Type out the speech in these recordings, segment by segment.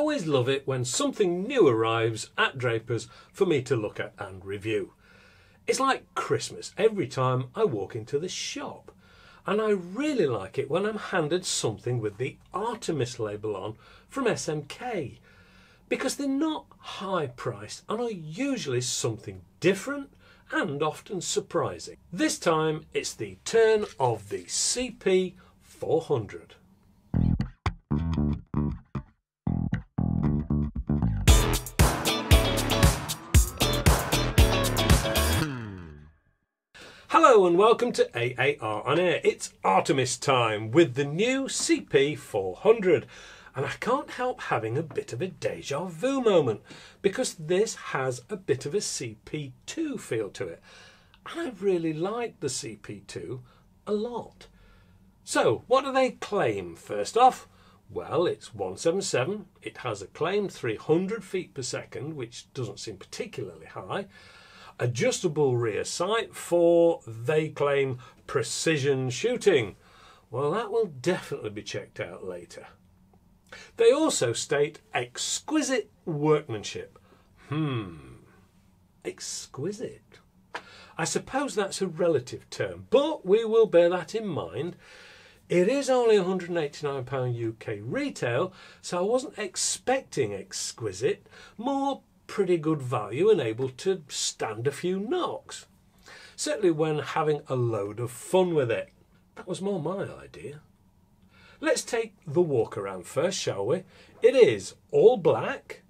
always love it when something new arrives at Draper's for me to look at and review. It's like Christmas every time I walk into the shop, and I really like it when I'm handed something with the Artemis label on from SMK, because they're not high priced and are usually something different and often surprising. This time it's the turn of the CP400. Hello and welcome to AAR on Air. It's Artemis time with the new CP400, and I can't help having a bit of a deja vu moment because this has a bit of a CP2 feel to it, and I really like the CP2 a lot. So what do they claim? First off, well, it's 177, it has a claimed 300 feet per second, which doesn't seem particularly high. Adjustable rear sight for, they claim, precision shooting. Well, that will definitely be checked out later. They also state exquisite workmanship. Exquisite. I suppose that's a relative term, but we will bear that in mind. It is only £189 UK retail, so I wasn't expecting exquisite, more pretty good value and able to stand a few knocks. Certainly when having a load of fun with it. That was more my idea. Let's take the Walkaround first, shall we? It is all black,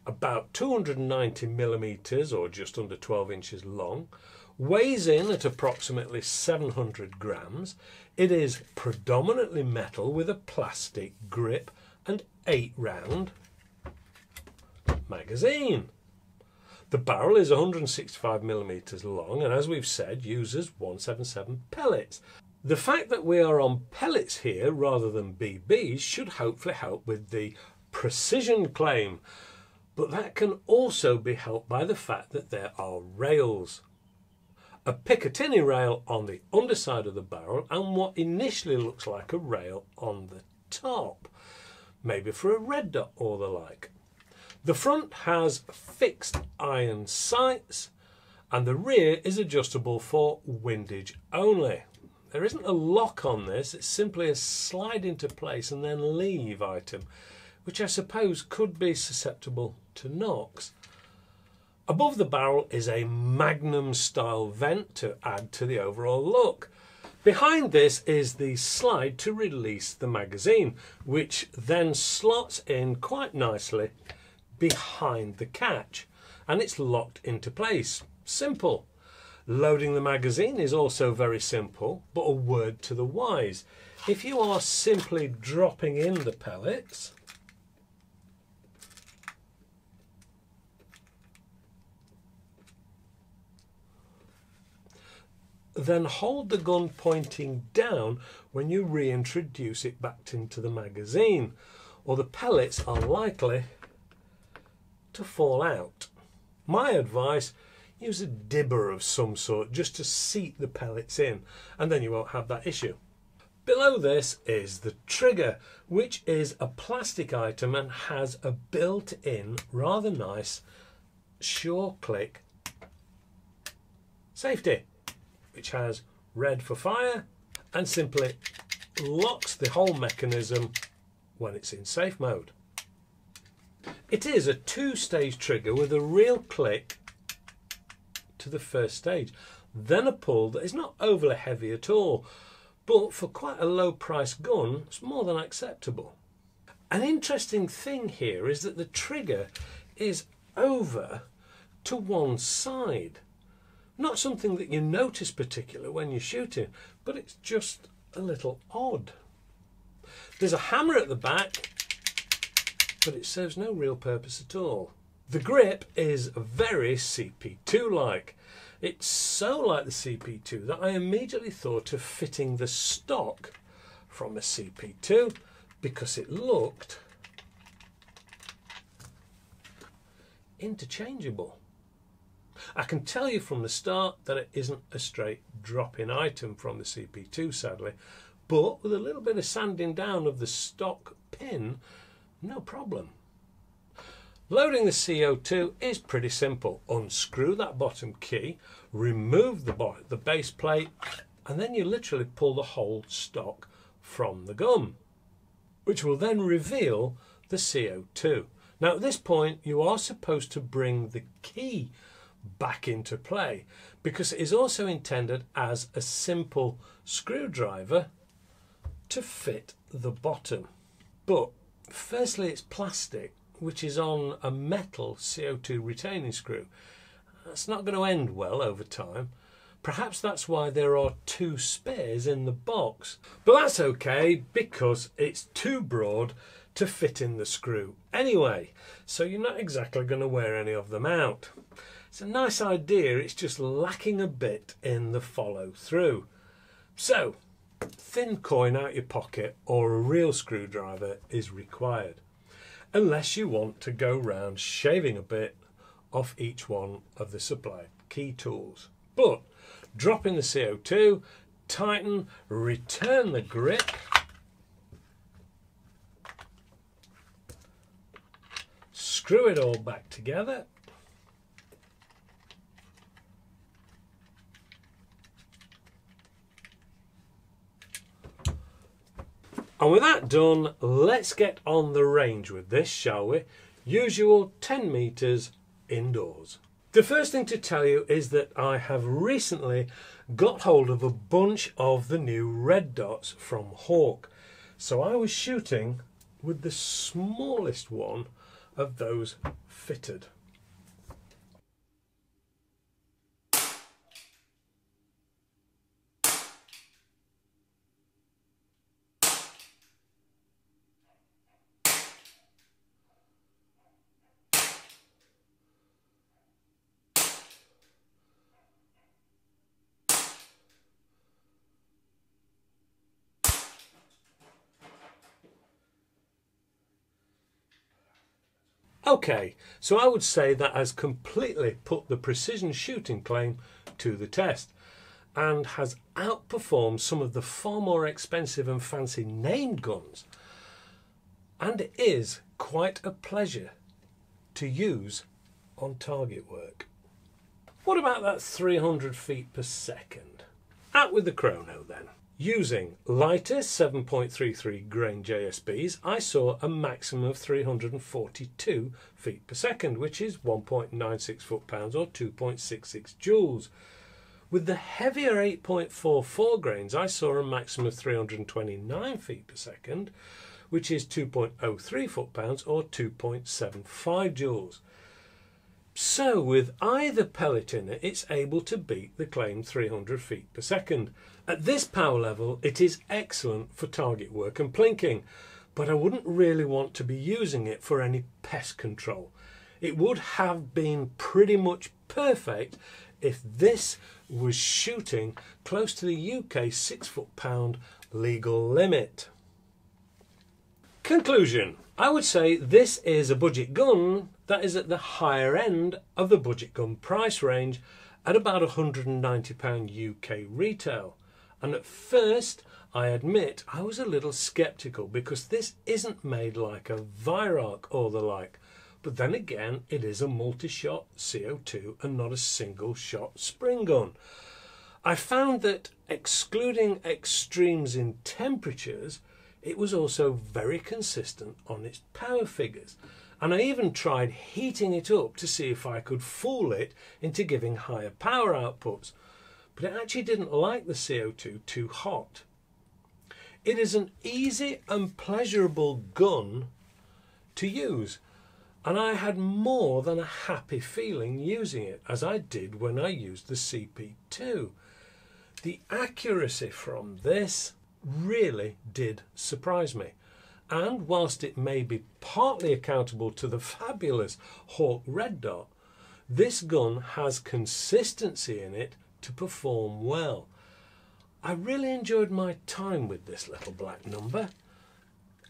about 290mm or just under 12 inches long, weighs in at approximately 700 grams. It is predominantly metal with a plastic grip and 8-round magazine. The barrel is 165mm long and, as we've said, uses 177 pellets. The fact that we are on pellets here rather than BBs should hopefully help with the precision claim, but that can also be helped by the fact that there are rails. A Picatinny rail on the underside of the barrel and what initially looks like a rail on the top, maybe for a red dot or the like. The front has fixed iron sights and the rear is adjustable for windage only. There isn't a lock on this, it's simply a slide into place and then leave item, which I suppose could be susceptible to knocks. Above the barrel is a Magnum style vent to add to the overall look. Behind this is the slide to release the magazine, which then slots in quite nicely behind the catch, and it's locked into place. Simple. Loading the magazine is also very simple, but a word to the wise. If you are simply dropping in the pellets, then hold the gun pointing down when you reintroduce it back into the magazine, or the pellets are likely to fall out. My advice, use a dibber of some sort just to seat the pellets in, and then you won't have that issue. Below this is the trigger, which is a plastic item and has a built-in, rather nice, sure click safety, which has red for fire and simply locks the whole mechanism when it's in safe mode. It is a 2-stage trigger with a real click to the first stage, then a pull that is not overly heavy at all, but for quite a low price gun it's more than acceptable. An interesting thing here is that the trigger is over to one side. Not something that you notice particularly when you're shooting, but it's just a little odd. There's a hammer at the back, but it serves no real purpose at all. The grip is very CP2-like. It's so like the CP2 that I immediately thought of fitting the stock from a CP2 because it looked interchangeable. I can tell you from the start that it isn't a straight drop-in item from the CP2, sadly, but with a little bit of sanding down of the stock pin, no problem. Loading the CO2 is pretty simple. Unscrew that bottom key, remove the base plate, and then you literally pull the whole stock from the gun, which will then reveal the CO2. Now at this point you are supposed to bring the key back into play because it is also intended as a simple screwdriver to fit the bottom. But firstly it's plastic, which is on a metal CO2 retaining screw. That's not going to end well over time. Perhaps that's why there are 2 spares in the box. But that's okay because it's too broad to fit in the screw anyway, so you're not exactly going to wear any of them out. It's a nice idea, it's just lacking a bit in the follow through. So, thin coin out your pocket or a real screwdriver is required, unless you want to go round shaving a bit off each one of the supplied key tools. But drop in the CO2, tighten, return the grip, screw it all back together, and with that done, let's get on the range with this, shall we? Usual 10 meters indoors. The first thing to tell you is that I have recently got hold of a bunch of the new red dots from Hawk. So I was shooting with the smallest one of those fitted. Okay, so I would say that has completely put the precision shooting claim to the test and has outperformed some of the far more expensive and fancy named guns, and it is quite a pleasure to use on target work. What about that 300 feet per second? Out with the chrono then. Using lighter 7.33 grain JSBs, I saw a maximum of 342 feet per second, which is 1.96 foot-pounds or 2.66 joules. With the heavier 8.44 grains, I saw a maximum of 329 feet per second, which is 2.03 foot-pounds or 2.75 joules. So with either pellet in it, it's able to beat the claimed 300 feet per second. At this power level, it is excellent for target work and plinking, but I wouldn't really want to be using it for any pest control. It would have been pretty much perfect if this was shooting close to the UK 6 foot-pound legal limit. Conclusion. I would say this is a budget gun that is at the higher end of the budget gun price range at about £190 UK retail. And at first, I admit, I was a little sceptical because this isn't made like a Viroc or the like. But then again, it is a multi-shot CO2 and not a single shot spring gun. I found that excluding extremes in temperatures, it was also very consistent on its power figures. And I even tried heating it up to see if I could fool it into giving higher power outputs. But it actually didn't like the CO2 too hot. It is an easy and pleasurable gun to use, and I had more than a happy feeling using it, as I did when I used the CP2. The accuracy from this really did surprise me, and whilst it may be partly accountable to the fabulous Hawk Red Dot, this gun has consistency in it to perform well. I really enjoyed my time with this little black number,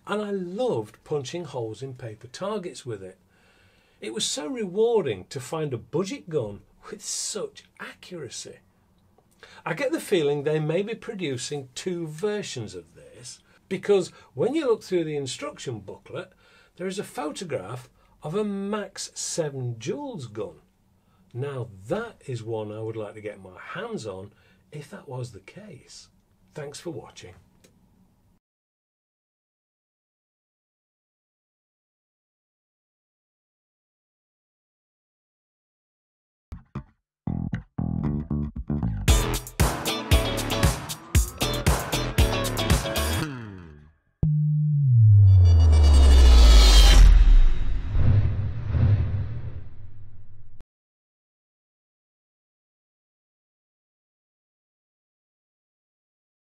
and I loved punching holes in paper targets with it. It was so rewarding to find a budget gun with such accuracy. I get the feeling they may be producing 2 versions of this, because when you look through the instruction booklet, there is a photograph of a max 7 joules gun. Now that is one I would like to get my hands on if that was the case. Thanks for watching.